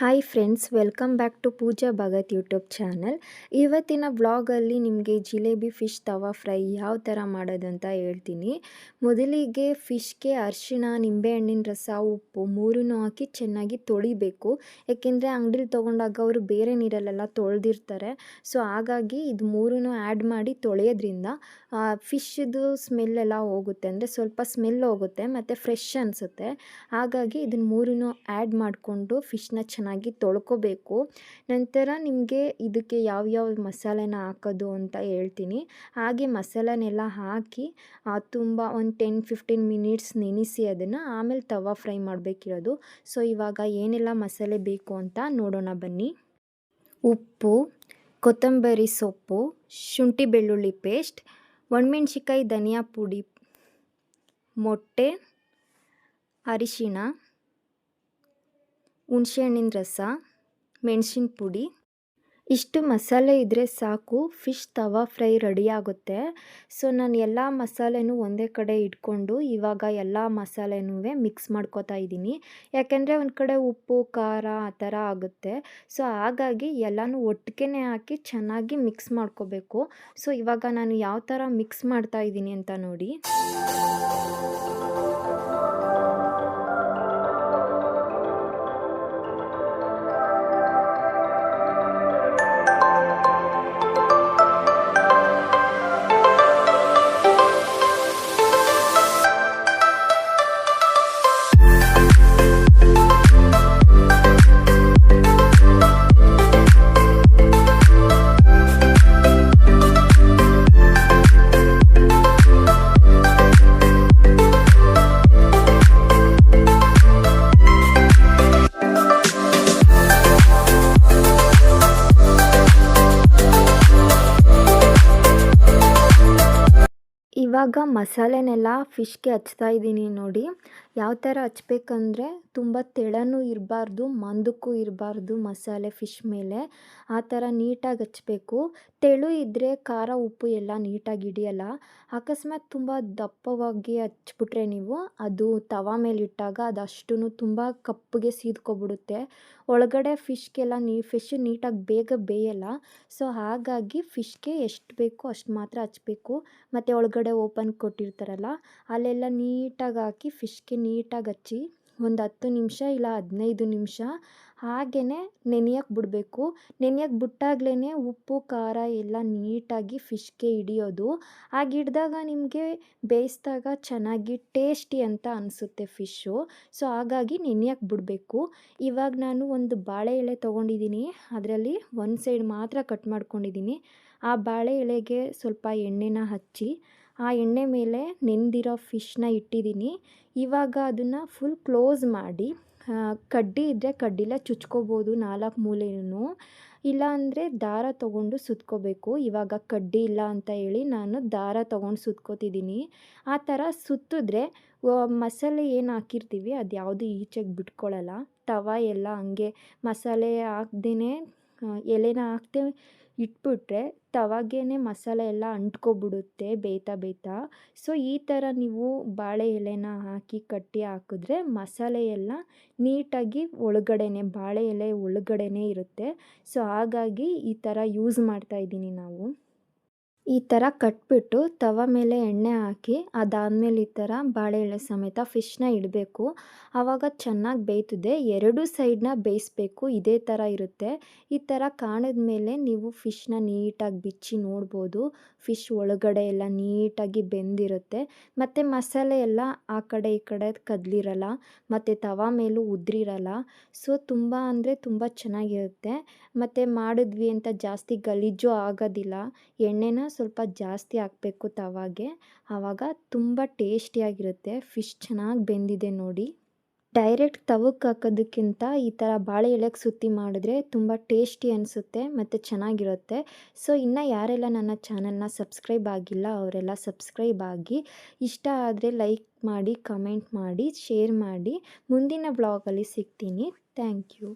Hi friends, welcome back to Pooja Bhagat YouTube channel. ಇವತ್ತಿನ ವ್ಲಾಗಲ್ಲಿ ನಿಮಗೆ ಜಿಲೇಬಿ ಫಿಶ್ ತವಾ ಫ್ರೈ ಯಾವ ಥರ ಮಾಡೋದು ಅಂತ ಹೇಳ್ತೀನಿ. ಮೊದಲಿಗೆ ಫಿಶ್ಗೆ ಅರಿಶಿಣ, ನಿಂಬೆಹಣ್ಣಿನ ರಸ, ಉಪ್ಪು ಮೂರನ್ನು ಹಾಕಿ ಚೆನ್ನಾಗಿ ತೊಳಿಬೇಕು. ಏಕೆಂದರೆ ಅಂಗಡಿಲಿ ತೊಗೊಂಡಾಗ ಅವರು ಬೇರೆ ನೀರಲ್ಲೆಲ್ಲ ತೊಳೆದಿರ್ತಾರೆ. ಸೊ ಹಾಗಾಗಿ ಇದು ಮೂರನ್ನು ಆ್ಯಡ್ ಮಾಡಿ ತೊಳೆಯೋದ್ರಿಂದ ಫಿಶ್ದು ಸ್ಮೆಲ್ಲೆಲ್ಲ ಹೋಗುತ್ತೆ, ಅಂದರೆ ಸ್ವಲ್ಪ ಸ್ಮೆಲ್ ಹೋಗುತ್ತೆ ಮತ್ತು ಫ್ರೆಶ್ ಅನಿಸುತ್ತೆ. ಹಾಗಾಗಿ ಇದನ್ನು ಮೂರನ್ನು ಆ್ಯಡ್ ಮಾಡಿಕೊಂಡು ಫಿಶ್ನ ಚೆನ್ನಾಗಿ ತೊಳ್ಕೊಬೇಕು. ನಂತರ ನಿಮಗೆ ಇದಕ್ಕೆ ಯಾವ್ಯಾವ ಮಸಾಲೆನ ಹಾಕೋದು ಅಂತ ಹೇಳ್ತೀನಿ. ಹಾಗೆ ಮಸಾಲನೆಲ್ಲ ಹಾಕಿ ತುಂಬ ಒಂದು 10-15 ಮಿನಿಟ್ಸ್ ನೆನೆಸಿ ಅದನ್ನು ಆಮೇಲೆ ತವಾ ಫ್ರೈ ಮಾಡಬೇಕಿರೋದು. ಸೊ ಇವಾಗ ಏನೆಲ್ಲ ಮಸಾಲೆ ಬೇಕು ಅಂತ ನೋಡೋಣ ಬನ್ನಿ. ಉಪ್ಪು, ಕೊತ್ತಂಬರಿ ಸೊಪ್ಪು, ಶುಂಠಿ ಬೆಳ್ಳುಳ್ಳಿ ಪೇಸ್ಟ್, ಒಣಮೆಣ್ಸಿಕಾಯಿ, ಧನಿಯಾ ಪುಡಿ, ಮೊಟ್ಟೆ, ಅರಿಶಿಣ, ಹುಣಸೆಹಣ್ಣಿನ ರಸ, ಮೆಣಸಿನ ಪುಡಿ. ಇಷ್ಟು ಮಸಾಲೆ ಇದ್ದರೆ ಸಾಕು, ಫಿಶ್ ತವಾ ಫ್ರೈ ರೆಡಿ ಆಗುತ್ತೆ. ಸೊ ನಾನು ಎಲ್ಲ ಮಸಾಲೆನೂ ಒಂದೇ ಕಡೆ ಇಟ್ಕೊಂಡು ಇವಾಗ ಎಲ್ಲ ಮಸಾಲೆನೂ ಮಿಕ್ಸ್ ಮಾಡ್ಕೋತಾ ಇದ್ದೀನಿ. ಯಾಕೆಂದರೆ ಒಂದು ಕಡೆ ಉಪ್ಪು ಖಾರ ಆ ಥರ ಆಗುತ್ತೆ. ಸೊ ಹಾಗಾಗಿ ಎಲ್ಲನೂ ಒಟ್ಟಿಗೆ ಹಾಕಿ ಚೆನ್ನಾಗಿ ಮಿಕ್ಸ್ ಮಾಡ್ಕೋಬೇಕು. ಸೊ ಇವಾಗ ನಾನು ಯಾವ ಥರ ಮಿಕ್ಸ್ ಮಾಡ್ತಾ ಇದ್ದೀನಿ ಅಂತ ನೋಡಿ. ಇವಾಗ ಮಸಾಲೆನೆಲ್ಲ ಫಿಶ್ಗೆ ಹಚ್ತಾ ಇದ್ದೀನಿ ನೋಡಿ. ಯಾವ ಥರ ಹಚ್ಬೇಕಂದ್ರೆ ತುಂಬ ತೆಳನೂ ಇರಬಾರ್ದು, ಮಂದಕ್ಕೂ ಇರಬಾರ್ದು ಮಸಾಲೆ ಫಿಶ್ ಮೇಲೆ. ಆ ಥರ ನೀಟಾಗಿ ಹಚ್ಚಬೇಕು. ತೆಳು ಇದ್ದರೆ ಖಾರ ಉಪ್ಪು ಎಲ್ಲ ನೀಟಾಗಿ ಹಿಡಿಯಲ್ಲ. ಅಕಸ್ಮಾತ್ ತುಂಬ ದಪ್ಪವಾಗಿ ಹಚ್ಬಿಟ್ರೆ ನೀವು ಅದು ತವಾ ಮೇಲೆ ಇಟ್ಟಾಗ ಅದಷ್ಟು ತುಂಬ ಕಪ್ಪಗೆ ಸೀದ್ಕೊಬಿಡುತ್ತೆ. ಒಳಗಡೆ ಫಿಶ್ಗೆಲ್ಲ ಫಿಶ್ ನೀಟಾಗಿ ಬೇಗ ಬೇಯಲ್ಲ. ಸೊ ಹಾಗಾಗಿ ಫಿಶ್ಗೆ ಎಷ್ಟು ಬೇಕೋ ಅಷ್ಟು ಮಾತ್ರ ಹಚ್ಚಬೇಕು. ಮತ್ತು ಒಳಗಡೆ ಓಪನ್ ಕೊಟ್ಟಿರ್ತಾರಲ್ಲ ಅಲ್ಲೆಲ್ಲ ನೀಟಾಗಿ ಹಾಕಿ ಫಿಶ್ಗೆ ನೀಟಾಗಿ ಹಚ್ಚಿ ಒಂದು 10 ನಿಮಿಷ ಇಲ್ಲ 15 ನಿಮಿಷ ಹಾಗೇ ನೆನೆಯೋಕ್ಕೆ ಬಿಡಬೇಕು. ನೆನೆಯೋಕ್ಕೆ ಬಿಟ್ಟಾಗ್ಲೇ ಉಪ್ಪು ಖಾರ ಎಲ್ಲ ನೀಟಾಗಿ ಫಿಶ್ಗೆ ಹಿಡಿಯೋದು. ಹಾಗೆ ಹಿಡ್ದಾಗ ನಿಮಗೆ ಬೇಯಿಸಿದಾಗ ಚೆನ್ನಾಗಿ ಟೇಸ್ಟಿ ಅಂತ ಅನಿಸುತ್ತೆ ಫಿಶ್ಶು. ಸೊ ಹಾಗಾಗಿ ನೆನೆಯೋಕ್ಕೆ ಬಿಡಬೇಕು. ಇವಾಗ ನಾನು ಒಂದು ಬಾಳೆ ಎಲೆ ತೊಗೊಂಡಿದ್ದೀನಿ. ಅದರಲ್ಲಿ ಒಂದು ಸೈಡ್ ಮಾತ್ರ ಕಟ್ ಮಾಡ್ಕೊಂಡಿದ್ದೀನಿ. ಆ ಬಾಳೆ ಎಲೆಗೆ ಸ್ವಲ್ಪ ಎಣ್ಣೆನ ಹಚ್ಚಿ ಆ ಎಣ್ಣೆ ಮೇಲೆ ನೆಂದಿರೋ ಫಿಶ್ನ ಇಟ್ಟಿದ್ದೀನಿ. ಇವಾಗ ಅದನ್ನು ಫುಲ್ ಕ್ಲೋಸ್ ಮಾಡಿ ಕಡ್ಡಿ ಇದ್ದರೆ ಕಡ್ಡಿಲೇ ಚುಚ್ಕೋಬೋದು 4 ಮೂಲೆಯೂ. ಇಲ್ಲ ಅಂದರೆ ದಾರ ತೊಗೊಂಡು ಸುತ್ಕೋಬೇಕು. ಇವಾಗ ಕಡ್ಡಿ ಇಲ್ಲ ಅಂತ ಹೇಳಿ ನಾನು ದಾರ ತೊಗೊಂಡು ಸುತ್ಕೋತಿದ್ದೀನಿ. ಆ ಥರ ಸುತ್ತಿದ್ರೆ ಮಸಾಲೆ ಏನು ಹಾಕಿರ್ತೀವಿ ಅದು ಯಾವುದು ಈಚೆಗೆ ಬಿಟ್ಕೊಳ್ಳಲ್ಲ. ತವಾ ಎಲ್ಲ ಹಂಗೆ ಮಸಾಲೆ ಹಾಕ್ದೇ ಎಲೆನ ಹಾಕ್ದೆ ಇಟ್ಬಿಟ್ರೆ ತವಾಗೇ ಮಸಾಲೆ ಎಲ್ಲ ಅಂಟ್ಕೊಬಿಡುತ್ತೆ ಬೇಯ್ತಾ. ಸೊ ಈ ಥರ ನೀವು ಬಾಳೆ ಎಲೆನ ಹಾಕಿ ಕಟ್ಟಿ ಹಾಕಿದ್ರೆ ಮಸಾಲೆ ಎಲ್ಲ ನೀಟಾಗಿ ಒಳಗಡೆನೆ ಬಾಳೆ ಎಲೆ ಒಳಗಡೆನೇ ಇರುತ್ತೆ. ಸೊ ಹಾಗಾಗಿ ಈ ಥರ ಯೂಸ್ ಮಾಡ್ತಾಯಿದ್ದೀನಿ ನಾವು. ಈ ಥರ ಕಟ್ಬಿಟ್ಟು ತವ ಮೇಲೆ ಎಣ್ಣೆ ಹಾಕಿ ಅದಾದಮೇಲೆ ಈ ಥರ ಬಾಳೆ ಎಲೆ ಸಮೇತ ಫಿಶ್ನ ಇಡಬೇಕು. ಆವಾಗ ಚೆನ್ನಾಗಿ ಬೇಯ್ತದೆ. 2 ಸೈಡನ್ನ ಬೇಯಿಸ್ಬೇಕು. ಇದೇ ಥರ ಇರುತ್ತೆ. ಈ ಥರ ಕಾಣಿದ್ಮೇಲೆ ನೀವು ಫಿಶ್ನ ನೀಟಾಗಿ ಬಿಚ್ಚಿ ನೋಡ್ಬೋದು. ಫಿಶ್ ಒಳಗಡೆ ಎಲ್ಲ ನೀಟಾಗಿ ಬೆಂದಿರುತ್ತೆ. ಮತ್ತು ಮಸಾಲೆ ಎಲ್ಲ ಆ ಕಡೆ ಈ ಕಡೆ ಕದಲಿರಲ್ಲ. ಮತ್ತು ತವ ಮೇಲೂ ಉದ್ರಿರಲ್ಲ. ಸೊ ತುಂಬ ಅಂದರೆ ತುಂಬ ಚೆನ್ನಾಗಿರುತ್ತೆ. ಮತ್ತು ಮಾಡಿದ್ವಿ ಅಂತ ಜಾಸ್ತಿ ಗಲೀಜು ಆಗೋದಿಲ್ಲ. ಎಣ್ಣೆನ ಸ್ವಲ್ಪ ಜಾಸ್ತಿ ಹಾಕಬೇಕು ತವಾಗೆ. ಆವಾಗ ತುಂಬ ಟೇಸ್ಟಿಯಾಗಿರುತ್ತೆ. ಫಿಶ್ ಚೆನ್ನಾಗಿ ಬೆಂದಿದೆ ನೋಡಿ. ಡೈರೆಕ್ಟ್ ತವಕ್ಕೆ ಹಾಕೋದಕ್ಕಿಂತ ಈ ಥರ ಬಾಳೆ ಎಲೆಗೆ ಸುತ್ತಿ ಮಾಡಿದ್ರೆ ತುಂಬ ಟೇಸ್ಟಿ ಅನಿಸುತ್ತೆ ಮತ್ತು ಚೆನ್ನಾಗಿರುತ್ತೆ. ಸೊ ಇನ್ನು ಯಾರೆಲ್ಲ ನನ್ನ ಚಾನಲ್ನ ಸಬ್ಸ್ಕ್ರೈಬ್ ಆಗಿಲ್ಲ ಅವರೆಲ್ಲ ಸಬ್ಸ್ಕ್ರೈಬ್ ಆಗಿ. ಇಷ್ಟ ಆದರೆ ಲೈಕ್ ಮಾಡಿ, ಕಮೆಂಟ್ ಮಾಡಿ, ಶೇರ್ ಮಾಡಿ. ಮುಂದಿನ ಬ್ಲಾಗಲ್ಲಿ ಸಿಗ್ತೀನಿ. Thank you.